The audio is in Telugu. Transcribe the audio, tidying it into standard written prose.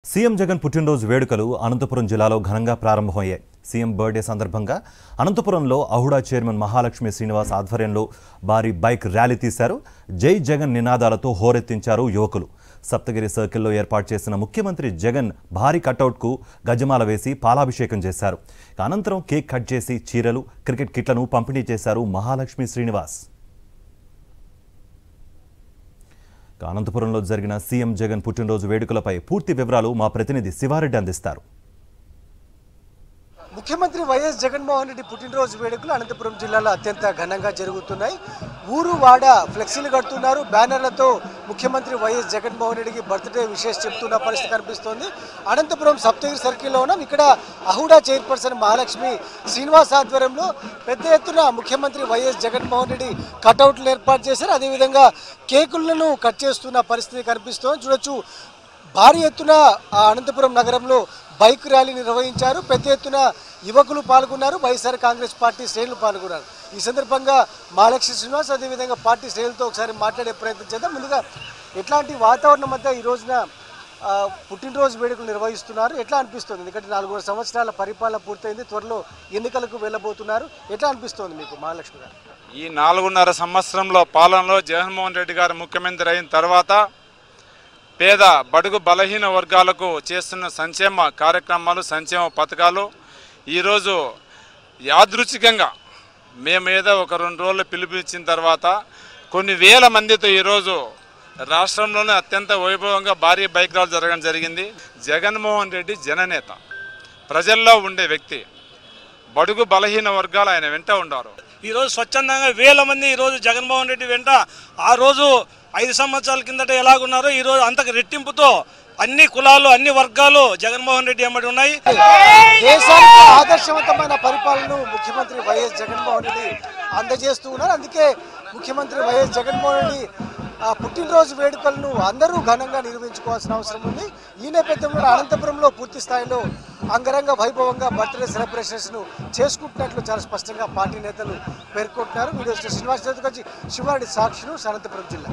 సీఎం జగన్ పుట్టినరోజు వేడుకలు అనంతపురం జిల్లాలో ఘనంగా ప్రారంభమయ్యాయి. సీఎం బర్త్డే సందర్భంగా అనంతపురంలో అహుడా చైర్మన్ మహాలక్ష్మి శ్రీనివాస్ ఆధ్వర్యంలో భారీ బైక్ ర్యాలీ తీశారు. జై జగన్ నినాదాలతో హోరెత్తించారు యువకులు. సప్తగిరి సర్కిల్లో ఏర్పాటు చేసిన ముఖ్యమంత్రి జగన్ భారీ కటౌట్కు గజమాల వేసి పాలాభిషేకం చేశారు. అనంతరం కేక్ కట్ చేసి చీరలు, క్రికెట్ కిట్లను పంపిణీ చేశారు మహాలక్ష్మి శ్రీనివాస్. అనంతపురంలో జరిగిన సీఎం జగన్ పుట్టినరోజు వేడుకలపై పూర్తి వివరాలు మా ప్రతినిధి శివారెడ్డి అందిస్తారు. ముఖ్యమంత్రి వైఎస్ జగన్మోహన్ రెడ్డి పుట్టినరోజు వేడుకలు అనంతపురం జిల్లాలో అత్యంత ఘనంగా జరుగుతున్నాయి. ఊరు వాడ ఫ్లెక్సీలు కడుతున్నారు. బ్యానర్లతో ముఖ్యమంత్రి వైఎస్ జగన్మోహన్ రెడ్డికి బర్త్డే విషెస్ చెప్తున్న పరిస్థితి కనిపిస్తోంది. అనంతపురం సప్తగిరి సర్కిల్లో ఉన్నాం. ఇక్కడ అహుడా చైర్పర్సన్ మహాలక్ష్మి శ్రీనివాస్ ఆధ్వర్యంలో పెద్ద ఎత్తున ముఖ్యమంత్రి వైఎస్ జగన్మోహన్ రెడ్డి కటౌట్లు ఏర్పాటు చేశారు. అదేవిధంగా కేకులను కట్ చేస్తున్న పరిస్థితి కనిపిస్తోంది. చూడొచ్చు, భారీ ఎత్తున అనంతపురం నగరంలో బైక్ ర్యాలీ నిర్వహించారు. పెద్ద ఎత్తున యువకులు పాల్గొన్నారు. వైఎస్ఆర్ కాంగ్రెస్ పార్టీ శ్రేణులు పాల్గొన్నారు. ఈ సందర్భంగా మహాలక్ష్మి శ్రీనివాస్ అదేవిధంగా పార్టీ శ్రేణులతో ఒకసారి మాట్లాడే ప్రయత్నం చేద్దాం. ముందుగా ఎట్లాంటి వాతావరణం మధ్య ఈ రోజున పుట్టినరోజు వేడుకలు నిర్వహిస్తున్నారు, ఎట్లా అనిపిస్తుంది? ఎందుకంటే 4 సంవత్సరాల పరిపాలన పూర్తయింది, త్వరలో ఎన్నికలకు వెళ్ళబోతున్నారు. ఎట్లా అనిపిస్తుంది మీకు మహాలక్ష్మి గారు? ఈ 4.5 సంవత్సరంలో పాలనలో జగన్మోహన్ రెడ్డి గారు ముఖ్యమంత్రి అయిన తర్వాత పేద బడుగు బలహీన వర్గాలకు చేస్తున్న సంక్షేమ కార్యక్రమాలు, సంక్షేమ పథకాలు ఈరోజు యాదృచ్ఛికంగా మేము ఏదో ఒక 2 రోజులు పిలుపునిచ్చిన తర్వాత కొన్ని వేల మందితో ఈరోజు రాష్ట్రంలోనే అత్యంత వైభవంగా భారీ బైక్ ర్యాలీ జరగడం జరిగింది. జగన్మోహన్ రెడ్డి జననేత, ప్రజల్లో ఉండే వ్యక్తి, బడుగు బలహీన వర్గాలు ఆయన వెంట ఉన్నారు. ఈరోజు స్వచ్ఛందంగా వేల మంది ఈరోజు జగన్మోహన్ రెడ్డి వెంట ఆ రోజు 5 సంవత్సరాల కిందట ఎలాగున్నారో ఈరోజు అంతకు రెట్టింపుతో అన్ని కులాలు, అన్ని వర్గాలు జగన్మోహన్ రెడ్డి వెంబడి ఉన్నాయి. దేశానికి ఆదర్శవంతమైన పరిపాలనను ముఖ్యమంత్రి వైఎస్ జగన్మోహన్ రెడ్డి అందజేస్తూ ఉన్నారు. అందుకే ముఖ్యమంత్రి వైఎస్ జగన్మోహన్ రెడ్డి పుట్టినరోజు వేడుకలను అందరూ ఘనంగా నిర్వహించుకోవాల్సిన అవసరం ఉంది. ఈ నేపథ్యంలో అనంతపురంలో పూర్తి స్థాయిలో అంగరంగ వైభవంగా బర్త్డే సెలబ్రేషన్స్ను చేసుకుంటున్నట్లు చాలా స్పష్టంగా పార్టీ నేతలు పేర్కొంటున్నారు. వీడియో శ్రీనివాస్ శివారెడ్డి, సాక్షి న్యూస్, అనంతపురం జిల్లా.